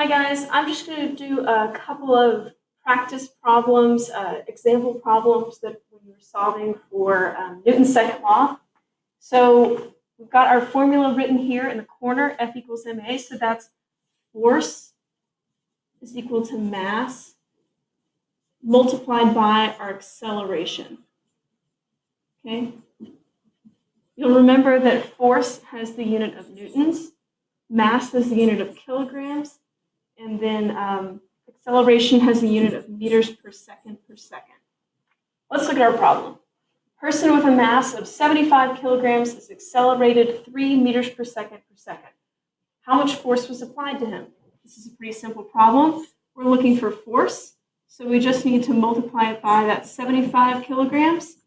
Hi guys, I'm just going to do a couple of practice problems, example problems that we were solving for Newton's second law. So we've got our formula written here in the corner, F equals ma, so that's force is equal to mass multiplied by our acceleration. Okay? You'll remember that force has the unit of newtons, mass has the unit of kilograms, and then acceleration has the unit of meters per second per second. Let's look at our problem. Person with a mass of 75 kilograms is accelerated 3 meters per second per second. How much force was applied to him? This is a pretty simple problem. We're looking for force, so we just need to multiply it by that 75 kilograms.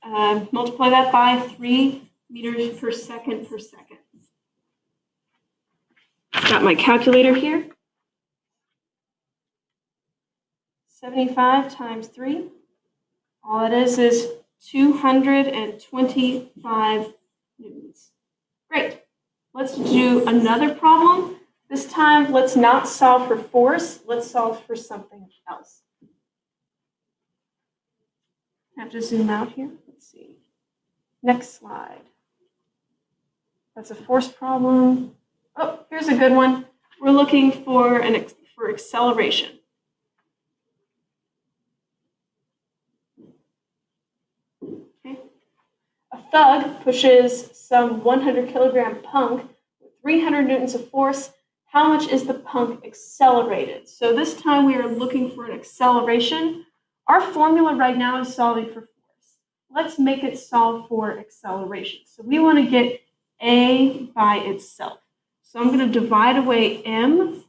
Multiply that by 3 meters per second per second. Got my calculator here. 75 times 3. All it is 225 newtons. Great. Let's do another problem. This time, let's not solve for force. Let's solve for something else. I have to zoom out here. Let's see. Next slide. That's a force problem. Oh, here's a good one. We're looking for acceleration. Okay. A thug pushes some 100 kilogram punk with 300 newtons of force. How much is the punk accelerated? So this time we are looking for an acceleration. Our formula right now is solving for force. Let's make it solve for acceleration. So we want to get A by itself. So I'm going to divide away m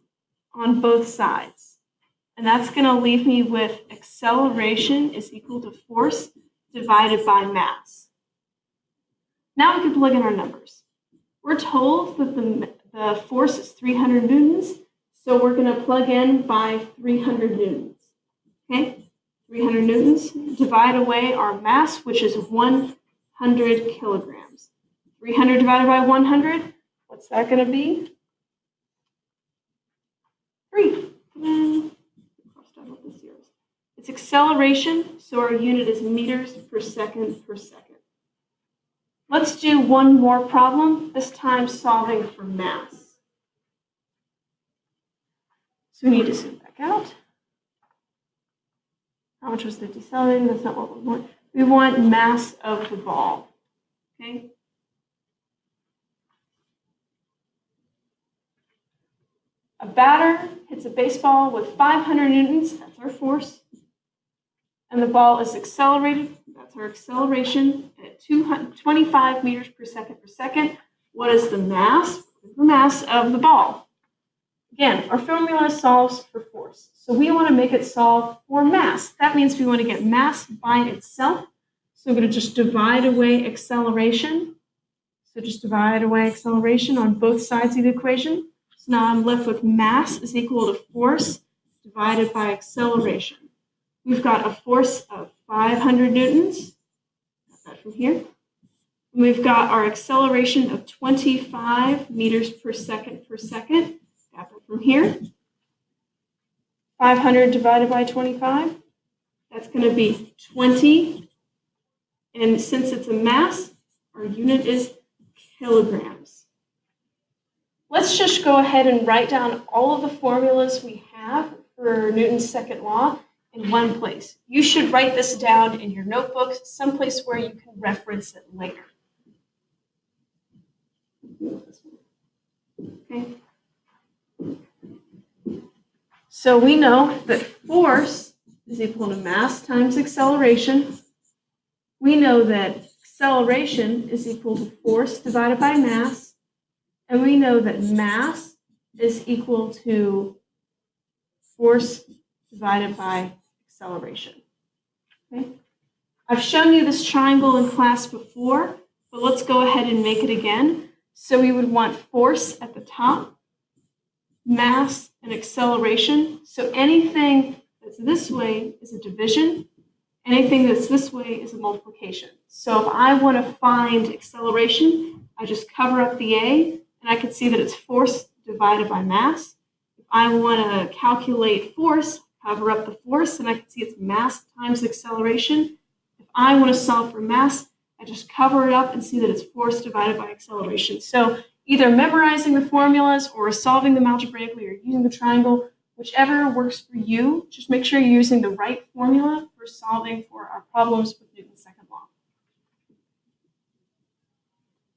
on both sides. And that's going to leave me with acceleration is equal to force divided by mass. Now we can plug in our numbers. We're told that the force is 300 newtons, so we're going to plug in by 300 newtons. Okay? 300 newtons, divide away our mass, which is 100 kilograms. 300 divided by 100, what's that going to be? 3. It's acceleration, so our unit is meters per second per second. Let's do one more problem, this time solving for mass. So we need to zoom back out. How much was the decelerating? That's not what we want. We want mass of the ball. Okay? A batter hits a baseball with 500 newtons, that's our force, and the ball is accelerated, that's our acceleration, at 25 meters per second per second. What is the mass? The mass of the ball. Again, our formula solves for force, so we want to make it solve for mass. That means we want to get mass by itself, so we're going to just divide away acceleration. So just divide away acceleration on both sides of the equation. So now I'm left with mass is equal to force divided by acceleration. We've got a force of 500 newtons. Got that from here. And we've got our acceleration of 25 meters per second per second. Got that from here. 500 divided by 25. That's going to be 20. And since it's a mass, our unit is kilograms. Let's just go ahead and write down all of the formulas we have for Newton's second law in one place. You should write this down in your notebook, someplace where you can reference it later. Okay. So we know that force is equal to mass times acceleration. We know that acceleration is equal to force divided by mass. And we know that mass is equal to force divided by acceleration. Okay? I've shown you this triangle in class before, but let's go ahead and make it again. So we would want force at the top, mass, and acceleration. So anything that's this way is a division. Anything that's this way is a multiplication. So if I want to find acceleration, I just cover up the A, and I can see that it's force divided by mass. If I want to calculate force, cover up the force, and I can see it's mass times acceleration. If I want to solve for mass, I just cover it up and see that it's force divided by acceleration. So either memorizing the formulas or solving them algebraically or using the triangle, whichever works for you, just make sure you're using the right formula for solving for our problems with Newton's second